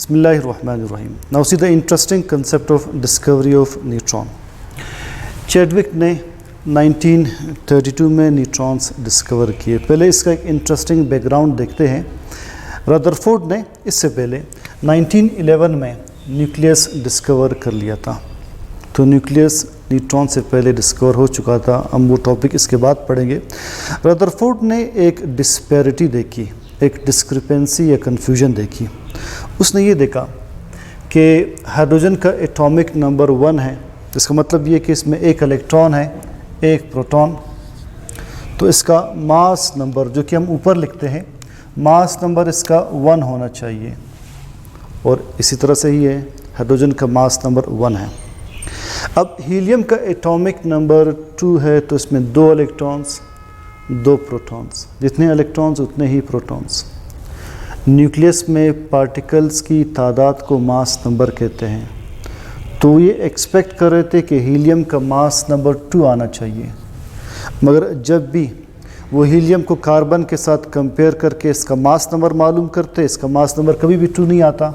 बिस्मिल्लाहिर्रहमानिर्रहीम। Now see the interesting concept of discovery of neutron. Chadwick ने 1932 में neutrons discover किए। पहले इसका एक इंटरेस्टिंग बैकग्राउंड देखते हैं। रदरफोर्ड ने इससे पहले 1911 में न्यूक्लियस डिस्कवर कर लिया था। तो न्यूक्लियस न्यूट्रॉन से पहले डिस्कवर हो चुका था। हम वो टॉपिक इसके बाद पढ़ेंगे। रदरफोर्ड ने एक डिस्पैरिटी देखी, एक डिस्क्रिपेंसी या कन्फ्यूजन देखी। उसने ये देखा कि हाइड्रोजन का एटॉमिक नंबर 1 है, इसका मतलब ये कि इसमें एक इलेक्ट्रॉन है, एक प्रोटॉन। तो इसका मास नंबर जो कि हम ऊपर लिखते हैं, मास नंबर इसका 1 होना चाहिए। और इसी तरह से ही है, हाइड्रोजन का मास नंबर 1 है। अब हीलियम का एटॉमिक नंबर 2 है, तो इसमें 2 इलेक्ट्रॉन्स 2 प्रोटॉन्स, जितने इलेक्ट्रॉन्स उतने ही प्रोटॉन्स। न्यूक्लियस में पार्टिकल्स की तादाद को मास नंबर कहते हैं। तो ये एक्सपेक्ट कर रहे थे कि हीलियम का मास नंबर 2 आना चाहिए, मगर जब भी वो हीलियम को कार्बन के साथ कंपेयर करके इसका मास नंबर मालूम करते, इसका मास नंबर कभी भी 2 नहीं आता,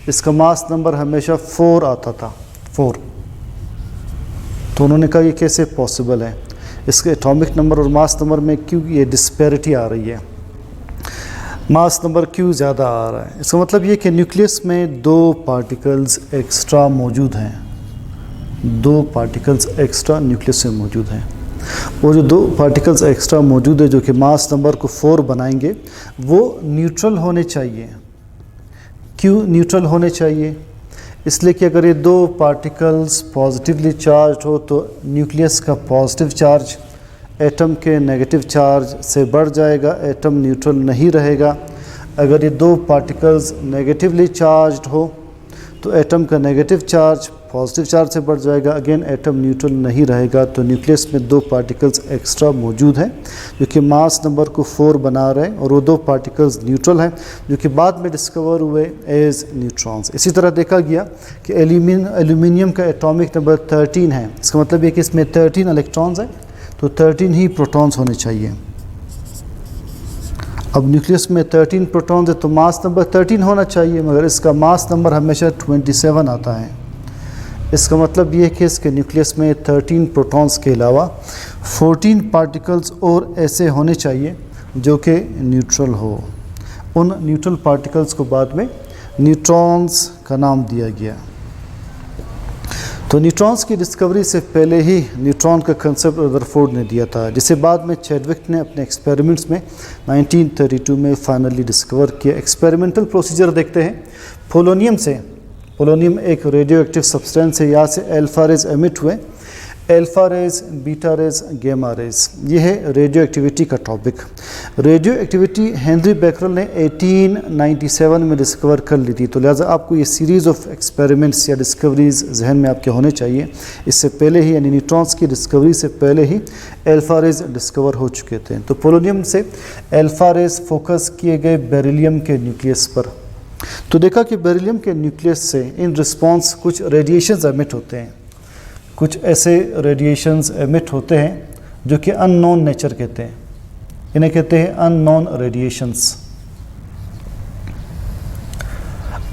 इसका मास नंबर हमेशा 4 आता था, 4। तो उन्होंने कहा ये कैसे पॉसिबल है, इसके एटॉमिक नंबर और मास नंबर में क्यों ये डिस्पैरिटी आ रही है, मास नंबर क्यों ज़्यादा आ रहा है। इसका मतलब ये कि न्यूक्लियस में 2 पार्टिकल्स एक्स्ट्रा मौजूद हैं, 2 पार्टिकल्स एक्स्ट्रा न्यूक्लियस में मौजूद हैं। वो जो 2 पार्टिकल्स एक्स्ट्रा मौजूद है जो कि मास नंबर को 4 बनाएंगे, वो न्यूट्रल होने चाहिए। क्यों न्यूट्रल होने चाहिए? इसलिए कि अगर ये 2 पार्टिकल्स पॉजिटिवली चार्ज हो तो न्यूक्लियस का पॉजिटिव चार्ज एटम के नेगेटिव चार्ज से बढ़ जाएगा, एटम न्यूट्रल नहीं रहेगा। अगर ये 2 पार्टिकल्स नेगेटिवली चार्ज्ड हो तो एटम का नेगेटिव चार्ज पॉजिटिव चार्ज से बढ़ जाएगा, अगेन एटम न्यूट्रल नहीं रहेगा। तो न्यूक्लियस में 2 पार्टिकल्स एक्स्ट्रा मौजूद हैं जो कि मास नंबर को 4 बना रहे हैं, और वो 2 पार्टिकल्स न्यूट्रल हैं जो कि बाद में डिस्कवर हुए एज न्यूट्रॉन्स। इसी तरह देखा गया कि एल्यूमिनियम का एटॉमिक नंबर 13 है। इसका मतलब ये कि इसमें 13 इलेक्ट्रॉन्स हैं, तो 13 ही प्रोटॉन्स होने चाहिए। अब न्यूक्लियस में 13 प्रोटॉन्स है तो मास नंबर 13 होना चाहिए, मगर इसका मास नंबर हमेशा 27 आता है। इसका मतलब ये है कि इसके न्यूक्लियस में 13 प्रोटॉन्स के अलावा 14 पार्टिकल्स और ऐसे होने चाहिए जो कि न्यूट्रल हो। उन न्यूट्रल पार्टिकल्स को बाद में न्यूट्रॉन्स का नाम दिया गया। तो न्यूट्रॉन्स की डिस्कवरी से पहले ही न्यूट्रॉन का कंसेप्ट रदरफोर्ड ने दिया था, जिसे बाद में चैडविक ने अपने एक्सपेरिमेंट्स में 1932 में फाइनली डिस्कवर किया। एक्सपेरिमेंटल प्रोसीजर देखते हैं। पोलोनियम एक रेडियो एक्टिव सब्सटेंस है। यहाँ से अल्फा रेज एमिट हुए, alpha rays, beta rays, gamma rays. ये है रेडियो एक्टिविटी का topic. Radioactivity Henry Becquerel ने 1897 में डिस्कवर कर ली थी। तो लिहाजा आपको ये सीरीज़ ऑफ एक्सपेरिमेंट्स या डिस्कवरीज जहन में आपके होने चाहिए। इससे पहले ही, यानी न्यूट्रॉन्स की डिस्कवरी से पहले ही अल्फा रेज डिस्कवर हो चुके थे। तो पोलोनियम से अल्फा रेज फोकस किए गए बेरिलियम के न्यूक्लियस पर। तो देखा कि बेरिलियम के न्यूक्लियस से इन रिस्पॉन्स कुछ रेडिएशंस एमिट होते हैं, कुछ ऐसे रेडिएशंस एमिट होते हैं जो कि अननोन नेचर कहते हैं। इन्हें कहते हैं अननोन रेडिएशंस।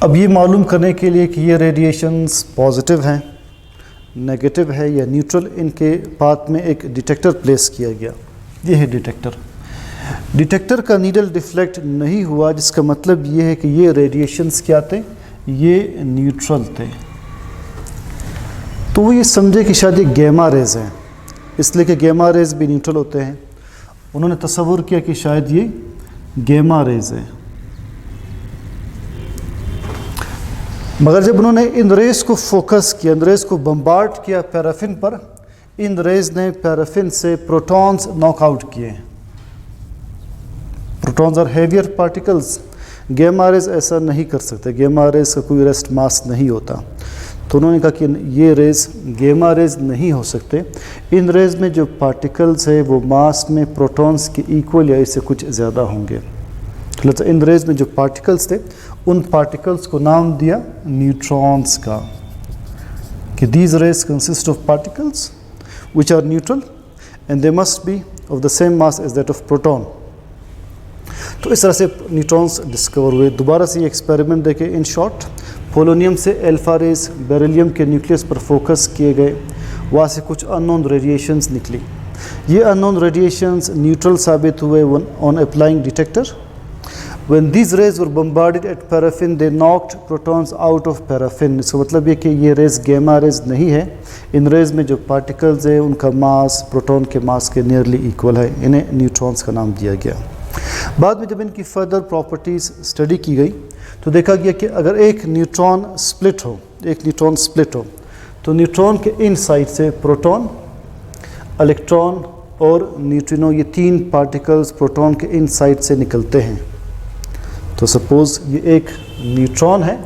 अब ये मालूम करने के लिए कि ये रेडिएशंस पॉजिटिव हैं, नेगेटिव है या न्यूट्रल, इनके पाथ में एक डिटेक्टर प्लेस किया गया। ये है डिटेक्टर। डिटेक्टर का नीडल डिफ्लेक्ट नहीं हुआ, जिसका मतलब ये है कि ये रेडिएशंस क्या थे, ये न्यूट्रल थे। तो वो ये समझे कि शायद ये गैमा रेज हैं, इसलिए कि गैमा रेज भी न्यूट्रल होते हैं। उन्होंने तसव्वुर किया कि शायद ये गैमा रेज है। मगर जब उन्होंने इन रेज को फोकस किया, इन रेज को बम्बार्ड किया पैराफिन पर, इन रेज ने पैराफिन से प्रोटॉन्स नॉकआउट किए। Protons are heavier particles. Gamma rays ऐसा नहीं कर सकते, गैमा रेज का कोई रेस्ट मास नहीं होता। तो उन्होंने कहा कि ये रेज गैमा रेज नहीं हो सकते। इन रेज में जो पार्टिकल्स है वो मास में प्रोटॉन्स के इक्वल या इससे कुछ ज़्यादा होंगे। तो इन रेज में जो पार्टिकल्स थे, उन पार्टिकल्स को नाम दिया न्यूट्रॉन्स का, कि these rays consist of particles which are neutral and they must be of the same mass as that of proton. तो इस तरह से न्यूट्रॉन्स डिस्कवर हुए। दोबारा से ये एक्सपेरिमेंट देखें। इन शॉर्ट, पोलोनियम से अल्फा रेज बेरिलियम के न्यूक्लियस पर फोकस किए गए, वहाँ से कुछ अननोन रेडिएशंस निकली। ये अननोन रेडिएशंस न्यूट्रल साबित हुए on applying detector. When these rays were bombarded at paraffin, they knocked protons out of paraffin। इसका मतलब ये कि ये रेज गैमा रेज नहीं है। इन रेज में जो पार्टिकल्स है उनका मास प्रोटॉन के मास के नियरली इक्वल है, इन्हें न्यूट्रॉन्स का नाम दिया गया। बाद में जब इनकी फर्दर प्रॉपर्टीज़ स्टडी की गई तो देखा गया कि अगर एक न्यूट्रॉन स्प्लिट हो तो न्यूट्रॉन के इन साइड से प्रोटॉन, इलेक्ट्रॉन और न्यूट्रिनो, ये तीन पार्टिकल्स प्रोटॉन के इन साइड से निकलते हैं। तो सपोज़ ये एक न्यूट्रॉन है,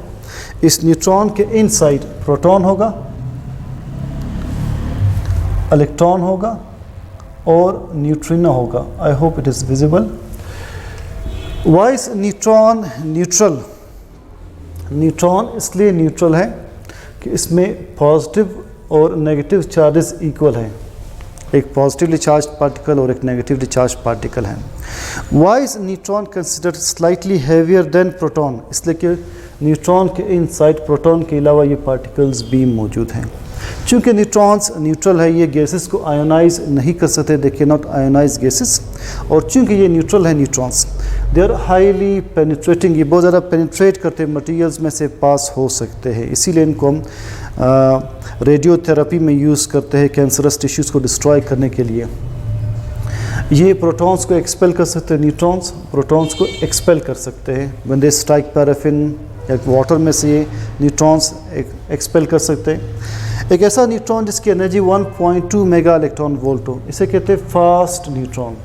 इस न्यूट्रॉन के इन साइड प्रोटॉन होगा, इलेक्ट्रॉन होगा और न्यूट्रिनो होगा। I hope it is visible. Why is neutron neutral? Neutron इसलिए न्यूट्रल है कि इसमें पॉजिटिव और नेगेटिव चार्जेस इक्वल हैं। एक पॉजिटिवली चार्ज पार्टिकल और एक नेगेटिवली चार्ज पार्टिकल है। Why is neutron considered slightly heavier than proton? इसलिए कि न्यूट्रॉन के इनसाइड प्रोटॉन के अलावा ये पार्टिकल्स भी मौजूद हैं। चूँकि न्यूट्रॉन्स न्यूट्रल है, ये गैसेस को आयोनाइज नहीं कर सकते, they can not ionize gases. और चूँकि ये न्यूट्रल है neutrons, they are highly penetrating, ये बहुत ज़्यादा पेनिट्रेट करते मटीरियल्स में से पास हो सकते हैं। इसीलिए इनको हम रेडियोथेरेपी में यूज़ करते हैं कैंसरस टिश्यूज़ को डिस्ट्रॉय करने के लिए। ये प्रोटॉन्स को एक्सपेल कर सकते हैं, न्यूट्रॉन्स प्रोटॉन्स को एक्सपेल कर सकते हैं। व्हेन दे स्ट्राइक पैराफिन या वाटर में से ये न्यूट्रॉन्स एक्सपेल कर सकते हैं। एक ऐसा न्यूट्रॉन जिसकी एनर्जी 1.2 मेगा इलेक्ट्रॉन वोल्ट हो, इसे कहते हैं फास्ट न्यूट्रॉन।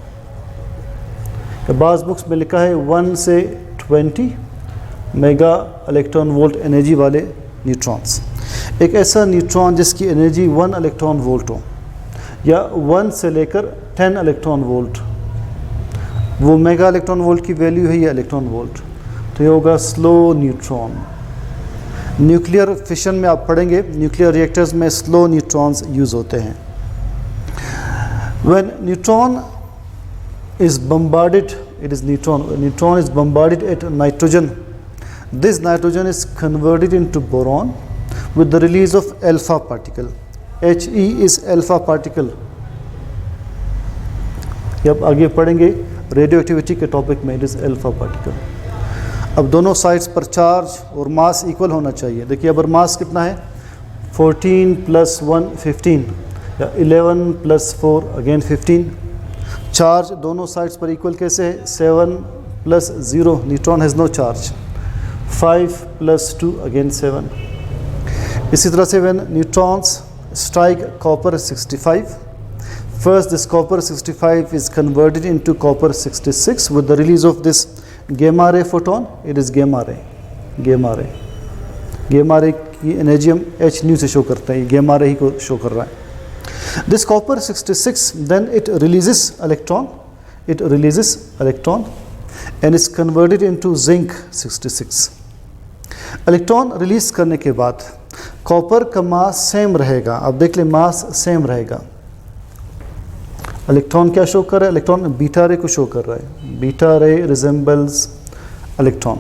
बाज़ बुक्स में लिखा है 1 से 20 मेगा इलेक्ट्रॉन वोल्ट एनर्जी वाले न्यूट्रॉन्स। एक ऐसा न्यूट्रॉन जिसकी एनर्जी 1 इलेक्ट्रॉन वोल्ट हो या 1 से लेकर 10 इलेक्ट्रॉन वोल्ट, वो मेगा इलेक्ट्रॉन वोल्ट की वैल्यू है या इलेक्ट्रॉन वोल्ट, तो ये होगा स्लो न्यूट्रॉन। न्यूक्लियर फिशन में आप पढ़ेंगे, न्यूक्लियर रिएक्टर्स में स्लो न्यूट्रॉन्स यूज़ होते हैं। When neutron is bombarded, it is neutron is bombarded at nitrogen. This nitrogen is converted into boron with the release of alpha particle. He is alpha particle। अब आगे पढ़ेंगे radio activity के topic में, it is alpha particle. अब दोनों sides पर charge और mass equal होना चाहिए। देखिए अब मास कितना है, 14 + 1 15 या 11 + 4 अगेन 15। चार्ज दोनों साइड्स पर इक्वल कैसे है, 7 + 0 neutron has no charge, 5 + 2 again 7। इसी तरह से when neutrons strike copper 65, first this copper 65 is converted into copper 66 with the release of this gamma ray photon, it is gamma ray की energy हम h new से show करते हैं, gamma ray ही को show कर रहा है। This copper 66 then it releases electron and is converted into zinc 66। Electron release करने के बाद कॉपर का मास सेम रहेगा। अब देख ले, मास सेम रहेगा। इलेक्ट्रॉन क्या शो कर रहा है, इलेक्ट्रॉन बीटा रे को शो कर रहा है। बीटा रे रिजेंबल्स इलेक्ट्रॉन।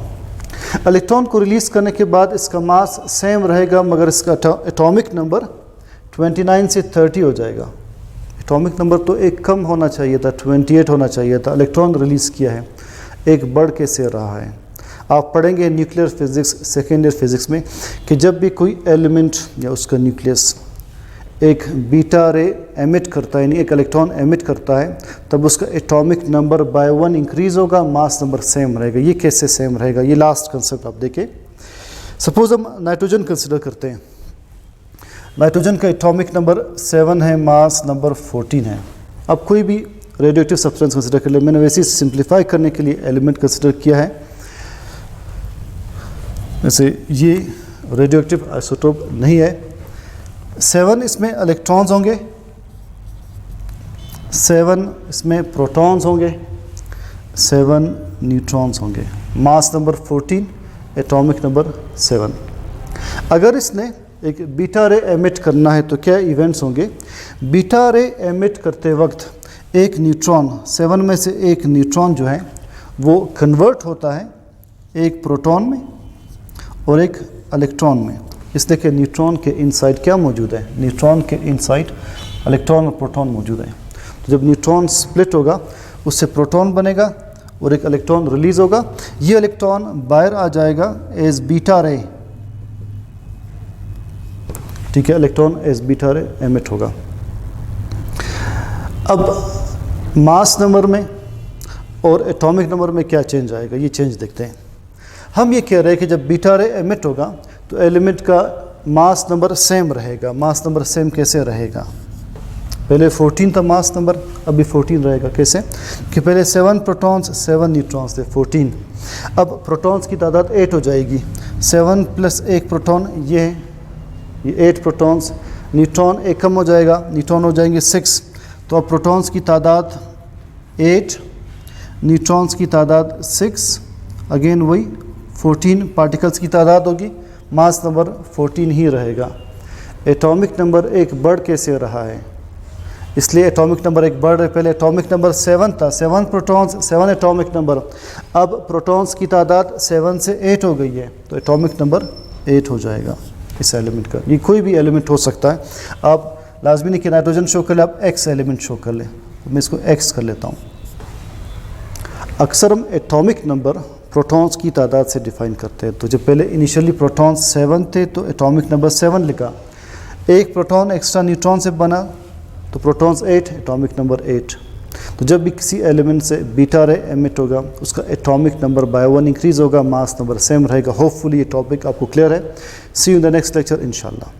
इलेक्ट्रॉन को रिलीज करने के बाद इसका मास सेम रहेगा, मगर इसका एटॉमिक नंबर 29 से 30 हो जाएगा। एटॉमिक नंबर तो एक कम होना चाहिए था, 28 होना चाहिए था। इलेक्ट्रॉन रिलीज किया है, एक बढ़ के से रहा है। आप पढ़ेंगे nuclear physics second year physics में कि जब भी कोई एलिमेंट या उसका न्यूक्लियस एक बीटा रे एमिट करता है, यानी एक इलेक्ट्रॉन एमिट करता है, तब उसका एटॉमिक नंबर बाय 1 इंक्रीज़ होगा, मास नंबर सेम रहेगा। ये कैसे सेम रहेगा, ये लास्ट कंसेप्ट आप देखें। सपोज हम नाइट्रोजन कंसिडर करते हैं। नाइट्रोजन का एटॉमिक नंबर 7 है, मास नंबर 14 है। अब कोई भी रेडियो एक्टिव सब्सटेंस कंसिडर कर ले, मैंने वैसे ही सिंप्लीफाई करने के लिए एलिमेंट कंसिडर किया है। वैसे ये रेडियो एक्टिव आइसोटोप नहीं है। 7 इसमें इलेक्ट्रॉन्स होंगे, 7 इसमें प्रोटॉन्स होंगे, 7 न्यूट्रॉन्स होंगे। Mass number 14, atomic number 7। अगर इसने एक बीटा रे एमिट करना है तो क्या इवेंट्स होंगे। बीटा रे एमिट करते वक्त एक न्यूट्रॉन, 7 में से एक न्यूट्रॉन जो है वो कन्वर्ट होता है एक प्रोटॉन में और एक इलेक्ट्रॉन में। इसलिए कि न्यूट्रॉन के इनसाइड क्या मौजूद है, न्यूट्रॉन के इनसाइड इलेक्ट्रॉन और प्रोटॉन मौजूद है। तो जब न्यूट्रॉन स्प्लिट होगा उससे प्रोटॉन बनेगा और एक इलेक्ट्रॉन रिलीज होगा। ये इलेक्ट्रॉन बाहर आ जाएगा एज बीटा रे, ठीक है, इलेक्ट्रॉन एज बीटा रे एमिट होगा। अब मास नंबर में और एटॉमिक नंबर में क्या चेंज आएगा, ये चेंज देखते हैं। हम ये कह रहे हैं कि जब बीटा रे एमिट होगा तो एलिमेंट का मास नंबर सेम रहेगा। मास नंबर सेम कैसे रहेगा, पहले 14 था मास नंबर, अभी 14 रहेगा। कैसे कि पहले 7 प्रोटॉन्स 7 न्यूट्रॉन्स थे, 14। अब प्रोटॉन्स की तादाद 8 हो जाएगी, 7 + 1 प्रोटॉन, ये 8 प्रोटॉन्स। न्यूट्रॉन एक कम हो जाएगा, न्यूट्रॉन हो जाएंगे 6। तो अब प्रोटॉन्स की तादाद 8, न्यूट्रॉन्स की तादाद 6, अगेन वही 14 पार्टिकल्स की तादाद होगी, मास नंबर 14 ही रहेगा। एटॉमिक नंबर एक बढ़ कैसे रहा है, इसलिए एटॉमिक नंबर एक बढ़ रहा है। पहले एटॉमिक नंबर 7 था, 7 प्रोटॉन्स 7 एटॉमिक नंबर। अब प्रोटॉन्स की तादाद 7 से 8 हो गई है, तो एटॉमिक नंबर 8 हो जाएगा इस एलिमेंट का। ये कोई भी एलिमेंट हो सकता है, आप लाजमी नहीं कि नाइट्रोजन शो कर ले, आप एक्स एलिमेंट शो कर ले। तो मैं इसको एक्स कर लेता हूँ। अक्सर हम एटॉमिक नंबर प्रोटॉन्स की तादाद से डिफाइन करते हैं। तो जब पहले इनिशियली प्रोटॉन्स 7 थे तो एटॉमिक नंबर 7 लिखा, एक प्रोटॉन एक्स्ट्रा न्यूट्रॉन से बना तो प्रोटॉन्स 8, एटॉमिक नंबर 8। तो जब भी किसी एलिमेंट से बीटा रे एमिट होगा उसका एटॉमिक नंबर बाय 1 इंक्रीज़ होगा, मास नंबर सेम रहेगा। होपफुली ये टॉपिक आपको क्लियर है। See you in the next lecture इंशाल्लाह।